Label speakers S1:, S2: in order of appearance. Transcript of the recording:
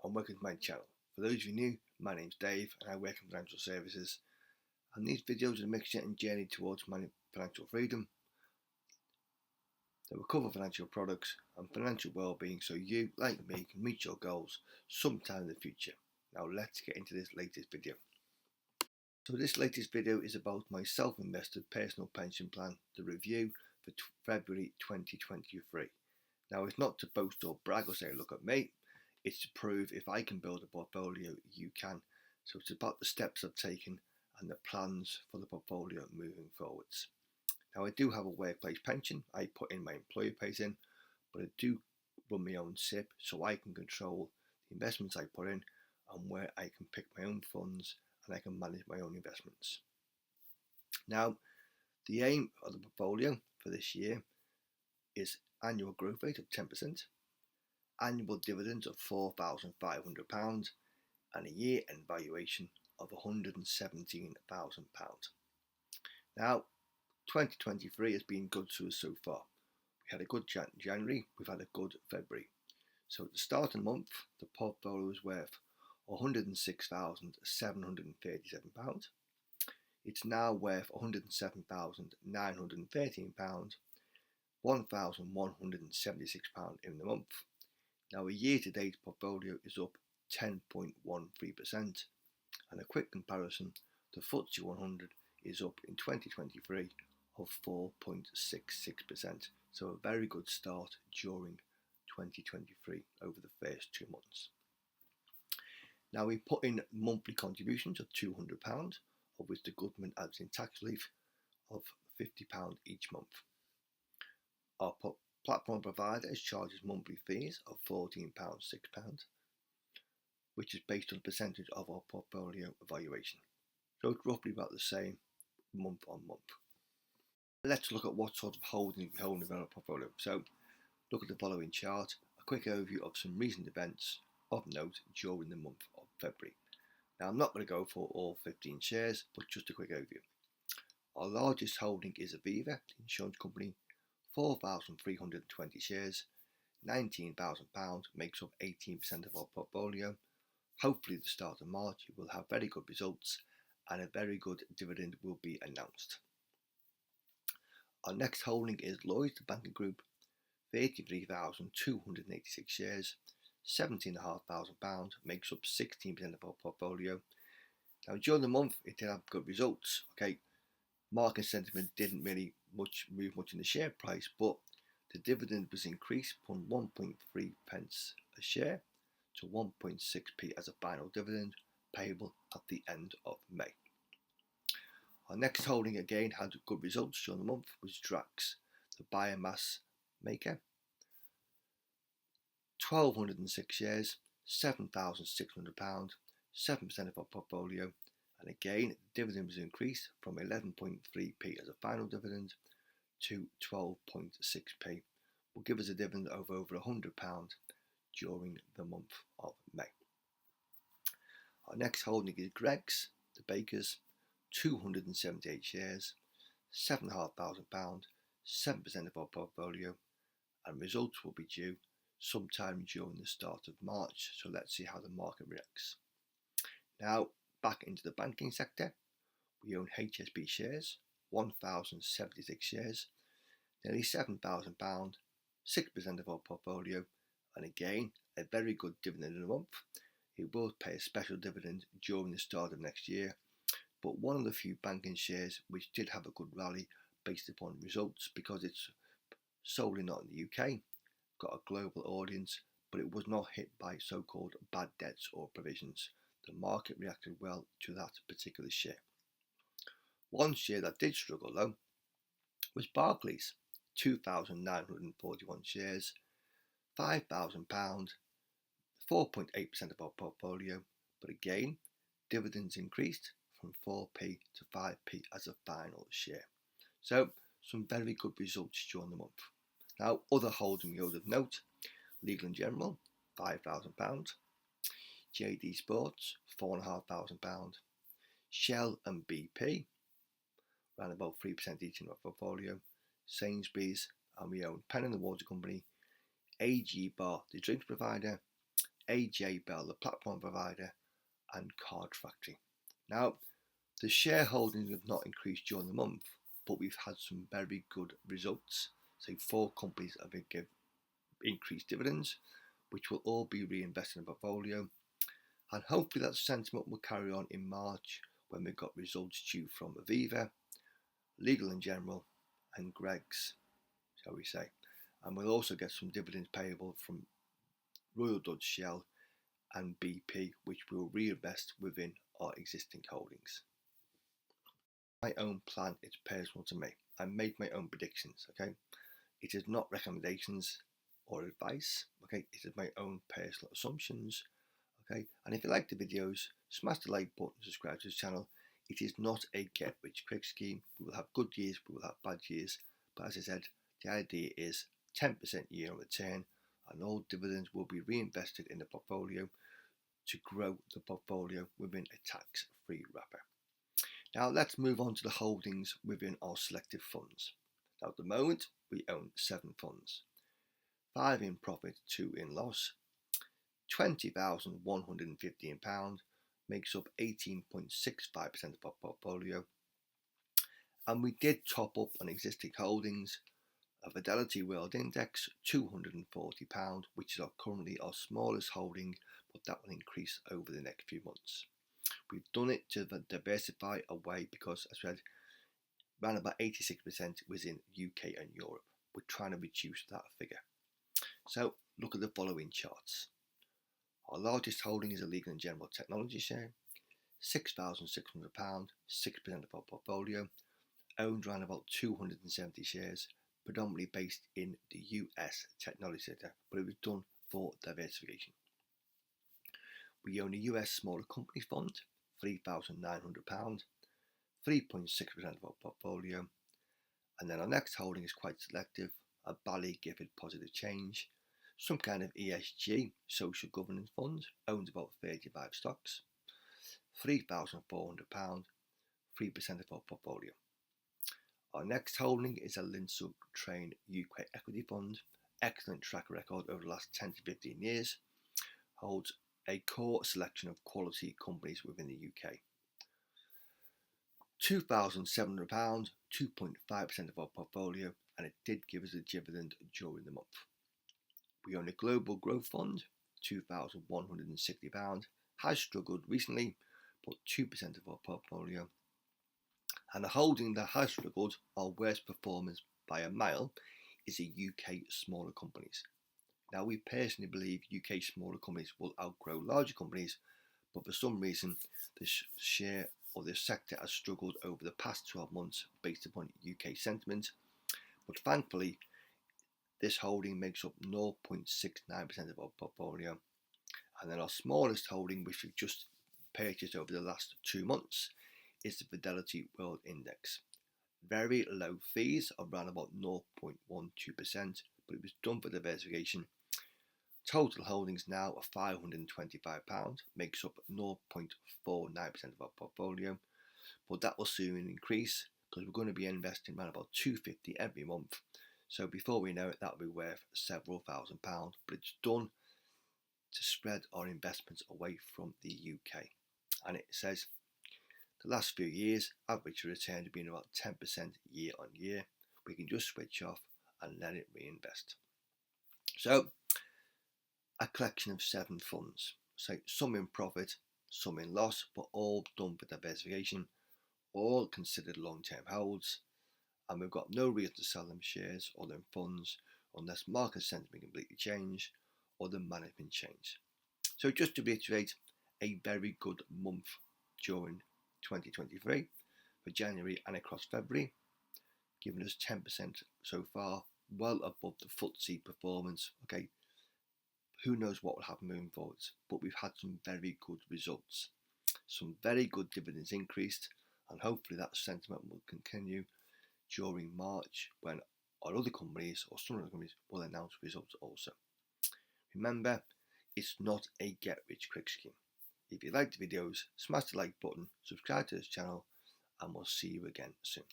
S1: and welcome to my channel. For those of you new, my name's Dave and I work in financial services, and these videos are a mixture and journey towards my financial freedom. They will cover financial products and financial well-being so you, like me, can reach your goals sometime in the future. Now let's get into this latest video. So this latest video is about my self-invested personal pension plan, the review for February 2023. Now it's not to boast or brag or say look at me, it's to prove if I can build a portfolio, you can. So it's about the steps I've taken and the plans for the portfolio moving forwards. Now I do have a workplace pension, I put in, my employer pays in, but I do run my own SIPP so I can control the investments I put in and where I can pick my own funds and I can manage my own investments. Now the aim of the portfolio for this year is annual growth rate of 10%, annual dividends of £4,500 and a year-end valuation of £117,000. Now 2023 has been good to us so far. We had a good January, we've had a good February. So at the start of the month, the portfolio was worth £106,737. It's now worth £107,913, £1,176 in the month. Now a year-to-date portfolio is up 10.13%, and a quick comparison, the FTSE 100 is up in 2023 of 4.66%, so a very good start during 2023 over the first 2 months. Now we put in monthly contributions of £200, of which the government adds in tax relief of £50 each month. Our platform provider charges monthly fees of £14.6, which is based on a percentage of our portfolio valuation. So it's roughly about the same month on month. Let's look at what sort of holdings we hold in our portfolio. So look at the following chart, a quick overview of some recent events of note during the month of February. Now I'm not going to go for all 15 shares, but just a quick overview. Our largest holding is Aviva, the insurance company, 4,320 shares, £19,000 makes up 18% of our portfolio. Hopefully at the start of March we will have very good results and a very good dividend will be announced. Our next holding is Lloyds Banking Group, 33,286 shares, £17,500 makes up 16% of our portfolio. Now during the month it did have good results. Market sentiment didn't really move much in the share price, but the dividend was increased from 1.3 pence a share to 1.6p as a final dividend payable at the end of May. Our next holding again had good results during the month was Drax, the biomass maker, 1,206 shares, £7,600, 7% of our portfolio, and again the dividend was increased from 11.3p as a final dividend to 12.6p, will give us a dividend of over £100 during the month of May. Our next holding is Greggs, the bakers, 278 shares, £7,500, 7% of our portfolio, and results will be due sometime during the start of March, so let's see how the market reacts. Now back into the banking sector, we own HSB shares, 1,076 shares, nearly £7,000, 6% of our portfolio, and again a very good dividend in a month. It will pay a special dividend during the start of next year, but one of the few banking shares which did have a good rally based upon results because it's solely not in the UK, got a global audience, but it was not hit by so-called bad debts or provisions. The market reacted well to that particular share. One share that did struggle though was Barclays, 2,941 shares, £5,000, 4.8% of our portfolio, but again dividends increased from 4p to 5p as a final share. So some very good results during the month. Now other holding yield of note, Legal & General, £5,000, JD Sports, £4,500, Shell and BP, around about 3% each in our portfolio, Sainsbury's, and we own Penn and the Water Company, AG Bar, the drinks provider, AJ Bell, the platform provider, and Card Factory. Now, the shareholdings have not increased during the month, but we've had some very good results. So 4 companies have given increased dividends, which will all be reinvested in the portfolio. And hopefully that sentiment will carry on in March when we've got results due from Aviva, Legal & General, and Greggs, shall we say. And we'll also get some dividends payable from Royal Dutch Shell and BP, which we'll reinvest within our existing holdings. My own plan is personal to me. I make my own predictions, okay? It is not recommendations or advice, okay? It is my own personal assumptions, okay? And if you like the videos, smash the like button, subscribe to the channel. It is not a get rich quick scheme. We will have good years, we will have bad years, but as I said, the idea is 10% year on return, and all dividends will be reinvested in the portfolio to grow the portfolio within a tax-free wrapper. Now let's move on to the holdings within our selected funds. Now at the moment we own 7 funds, 5 in profit, 2 in loss. £20,115 makes up 18.65% of our portfolio, and we did top up on existing holdings. A Fidelity World Index, £240, which is currently our smallest holding, but that will increase over the next few months. We've done it to diversify away because, as I said, around about 86% was in UK and Europe. We're trying to reduce that figure. So look at the following charts. Our largest holding is a Legal & General Technology share, £6,600, 6% of our portfolio, owned around about 270 shares, predominantly based in the US technology sector, but it was done for diversification. We own a US smaller company fund, £3,900, 3.6% of our portfolio. And then our next holding is quite selective, a Bally Gifford Positive Change, some kind of ESG, social governance fund, owns about 35 stocks, £3,400, 3% of our portfolio. Our next holding is a Linsug Train UK Equity Fund, excellent track record over the last 10 to 15 years, holds a core selection of quality companies within the UK. £2,700, 2.5% of our portfolio, and it did give us a dividend during the month. We own a Global Growth Fund, £2,160, has struggled recently, but 2% of our portfolio. And the holding that has struggled, our worst performance by a mile, is the UK smaller companies. Now, we personally believe UK smaller companies will outgrow larger companies, but for some reason, the share or the sector has struggled over the past 12 months based upon UK sentiment. But thankfully, this holding makes up 0.69% of our portfolio. And then our smallest holding, which we've just purchased over the last 2 months, is the Fidelity World Index. Very low fees, around about 0.12%, but it was done for diversification. Total holdings now are £525, makes up 0.49% of our portfolio, but that will soon increase because we're going to be investing around about £250 every month. So before we know it, that'll be worth several £1,000s, but it's done to spread our investments away from the UK. And it says the last few years, average return has been about 10% year on year. We can just switch off and let it reinvest. So, a collection of 7 funds. So some in profit, some in loss, but all done for diversification, all considered long-term holds, and we've got no reason to sell them shares or them funds unless market sentiment completely change or the management change. So just to reiterate, a very good month during 2023 for January and across February, giving us 10% so far, well above the FTSE performance. Okay, who knows what will happen moving forwards, but we've had some very good results, some very good dividends increased, and hopefully that sentiment will continue during March when our other companies or some other companies will announce results also. Remember, it's not a get rich quick scheme. If you like the videos, smash the like button, subscribe to this channel, and we'll see you again soon.